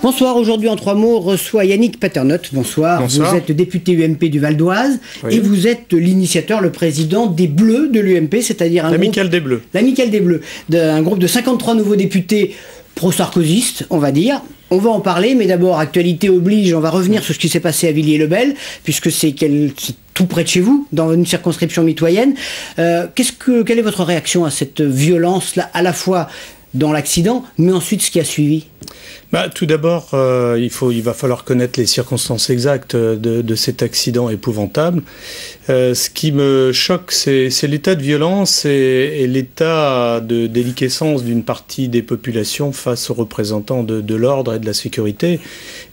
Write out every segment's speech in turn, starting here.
Bonsoir, aujourd'hui en 3 mots, reçoit Yannick Paternotte. Bonsoir. Bonsoir. Vous êtes député UMP du Val d'Oise et vous êtes l'initiateur, le président des Bleus de l'UMP, c'est-à-dire l'Amicale des Bleus. L'Amicale des Bleus, un groupe de 53 nouveaux députés pro-sarkozystes, on va dire. On va en parler, mais d'abord, actualité oblige, on va revenir sur ce qui s'est passé à Villiers-le-Bel, puisque c'est tout près de chez vous, dans une circonscription mitoyenne. Quelle est votre réaction à cette violence-là, à la fois dans l'accident, mais ensuite ce qui a suivi? Tout d'abord, il va falloir connaître les circonstances exactes de cet accident épouvantable. Ce qui me choque, c'est l'état de violence et l'état de déliquescence d'une partie des populations face aux représentants de l'ordre et de la sécurité.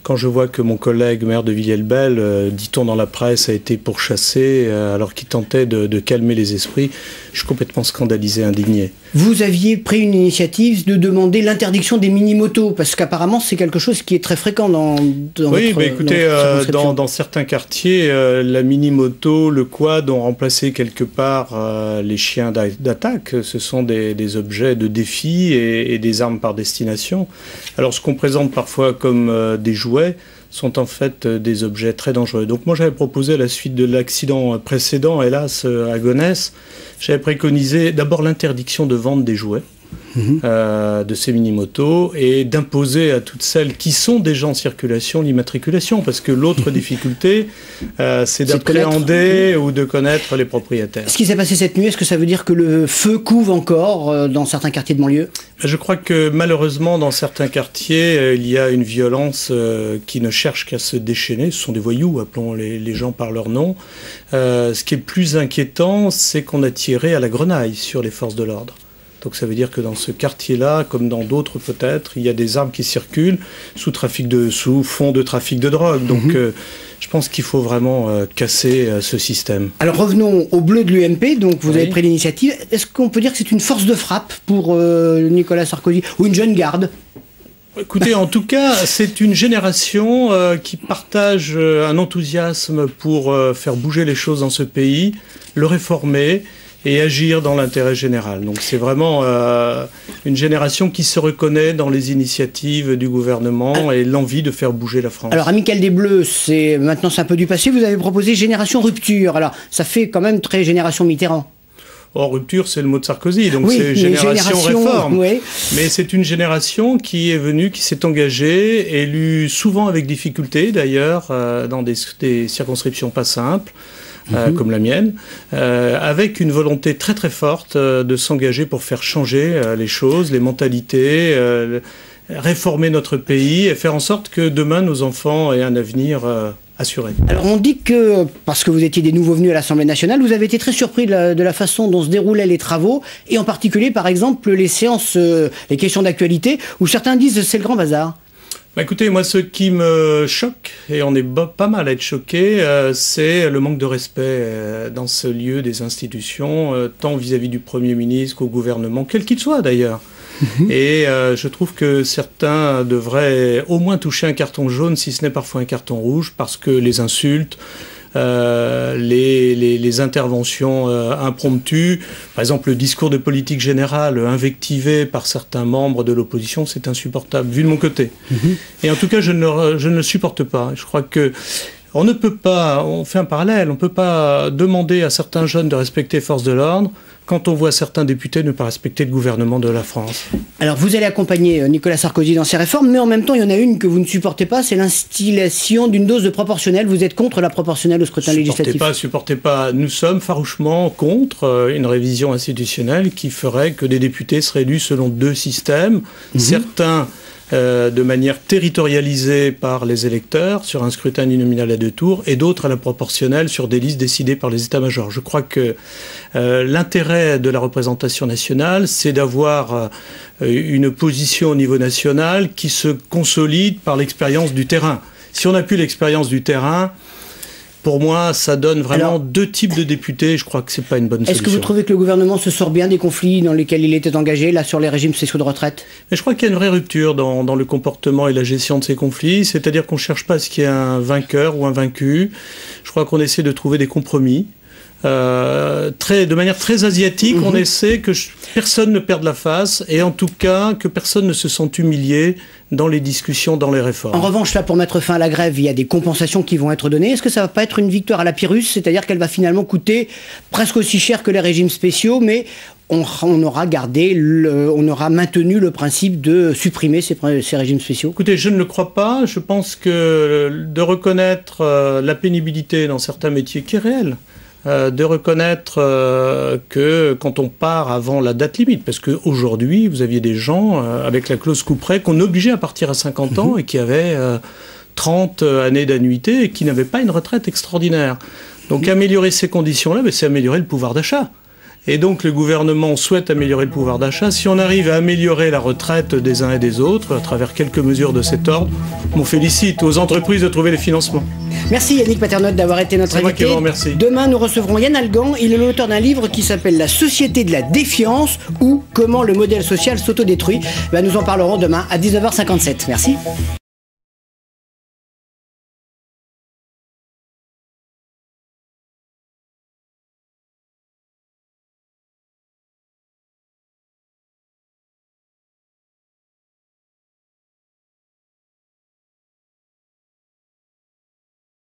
Quand je vois que mon collègue maire de Villiers-le-Bel, dit-on dans la presse, a été pourchassé alors qu'il tentait de calmer les esprits, je suis complètement scandalisé, indigné. Vous aviez pris une initiative de demander l'interdiction des mini-motos, parce qu'apparemment c'est quelque chose qui est très fréquent dans oui, écoutez, dans certains quartiers, la mini-moto, le quad ont remplacé quelque part les chiens d'attaque. Ce sont des objets de défi et des armes par destination. Alors ce qu'on présente parfois comme des jouets sont en fait des objets très dangereux. Donc moi j'avais proposé à la suite de l'accident précédent, hélas, à Gonesse, j'avais préconisé d'abord l'interdiction de vente des jouets. De ces mini-motos et d'imposer à toutes celles qui sont déjà en circulation l'immatriculation, parce que l'autre difficulté, c'est d'appréhender ou de connaître les propriétaires. Ce qui s'est passé cette nuit, est-ce que ça veut dire que le feu couve encore dans certains quartiers de banlieue? Je crois que malheureusement dans certains quartiers, il y a une violence qui ne cherche qu'à se déchaîner. Ce sont des voyous, appelons les gens par leur nom. Ce qui est plus inquiétant, c'est qu'on a tiré à la grenaille sur les forces de l'ordre. Donc ça veut dire que dans ce quartier-là, comme dans d'autres peut-être, il y a des armes qui circulent sous fond de trafic de drogue. Donc je pense qu'il faut vraiment casser ce système. Alors revenons aux Bleus de l'UMP, donc vous avez pris l'initiative. Est-ce qu'on peut dire que c'est une force de frappe pour Nicolas Sarkozy ou une jeune garde? Écoutez, en tout cas, c'est une génération qui partage un enthousiasme pour faire bouger les choses dans ce pays, le réformer et agir dans l'intérêt général. Donc c'est vraiment une génération qui se reconnaît dans les initiatives du gouvernement et l'envie de faire bouger la France. Alors, Amicale des Bleus, maintenant c'est un peu du passé, vous avez proposé Génération Rupture. Alors, ça fait quand même très Génération Mitterrand. Or, rupture, c'est le mot de Sarkozy, donc c'est génération réforme. Oui. Mais c'est une génération qui est venue, qui s'est engagée, élue souvent avec difficulté d'ailleurs, dans des circonscriptions pas simples. Comme la mienne, avec une volonté très très forte de s'engager pour faire changer les choses, les mentalités, réformer notre pays et faire en sorte que demain nos enfants aient un avenir assuré. Alors on dit que, parce que vous étiez des nouveaux venus à l'Assemblée nationale, vous avez été très surpris de la façon dont se déroulaient les travaux, et en particulier par exemple les séances, les questions d'actualité, où certains disent c'est le grand bazar. Écoutez, moi, ce qui me choque, et on est pas mal à être choqué, c'est le manque de respect dans ce lieu des institutions, tant vis-à-vis du Premier ministre qu'au gouvernement, quel qu'il soit d'ailleurs. Et je trouve que certains devraient au moins toucher un carton jaune, si ce n'est parfois un carton rouge, parce que les insultes, les interventions impromptues, par exemple le discours de politique générale invectivé par certains membres de l'opposition, c'est insupportable, vu de mon côté. Et en tout cas, je ne le supporte pas. Je crois que on ne peut pas, on fait un parallèle, on ne peut pas demander à certains jeunes de respecter les forces de l'ordre quand on voit certains députés ne pas respecter le gouvernement de la France. Alors vous allez accompagner Nicolas Sarkozy dans ses réformes, mais en même temps il y en a une que vous ne supportez pas, c'est l'instillation d'une dose de proportionnelle. Vous êtes contre la proportionnelle au scrutin législatif? Supportez pas. Nous sommes farouchement contre une révision institutionnelle qui ferait que des députés seraient élus selon 2 systèmes. Certains de manière territorialisée par les électeurs sur un scrutin uninominal à 2 tours et d'autres à la proportionnelle sur des listes décidées par les états-majors. Je crois que l'intérêt de la représentation nationale, c'est d'avoir une position au niveau national qui se consolide par l'expérience du terrain. Si on n'a plus l'expérience du terrain, pour moi, ça donne vraiment 2 types de députés. Je crois que c'est pas une bonne solution. Est-ce que vous trouvez que le gouvernement se sort bien des conflits dans lesquels il était engagé, là, sur les régimes spéciaux de retraite? Mais je crois qu'il y a une vraie rupture dans le comportement et la gestion de ces conflits. C'est-à-dire qu'on ne cherche pas à ce qu'il y ait un vainqueur ou un vaincu. Je crois qu'on essaie de trouver des compromis. de manière très asiatique, on essaie que personne ne perde la face et en tout cas que personne ne se sente humilié dans les discussions, dans les réformes. En revanche, là, pour mettre fin à la grève, il y a des compensations qui vont être données. Est-ce que ça va pas être une victoire à la Pyrrhus, c'est-à-dire qu'elle va finalement coûter presque aussi cher que les régimes spéciaux, mais on aura maintenu le principe de supprimer ces régimes spéciaux? Écoutez, je ne le crois pas. Je pense que de reconnaître la pénibilité dans certains métiers qui est réelle, de reconnaître que quand on part avant la date limite, parce qu'aujourd'hui, vous aviez des gens avec la clause couperet qu'on obligeait à partir à 50 ans et qui avaient 30 années d'annuité et qui n'avaient pas une retraite extraordinaire. Donc améliorer ces conditions-là, c'est améliorer le pouvoir d'achat. Et donc le gouvernement souhaite améliorer le pouvoir d'achat. Si on arrive à améliorer la retraite des uns et des autres à travers quelques mesures de cet ordre, on félicite aux entreprises de trouver les financements. Merci Yannick Paternotte d'avoir été notre invité. C'est moi qui vous remercie. Demain, nous recevrons Yann Algan. Il est l'auteur d'un livre qui s'appelle La société de la défiance ou comment le modèle social s'autodétruit. Nous en parlerons demain à 19h57. Merci.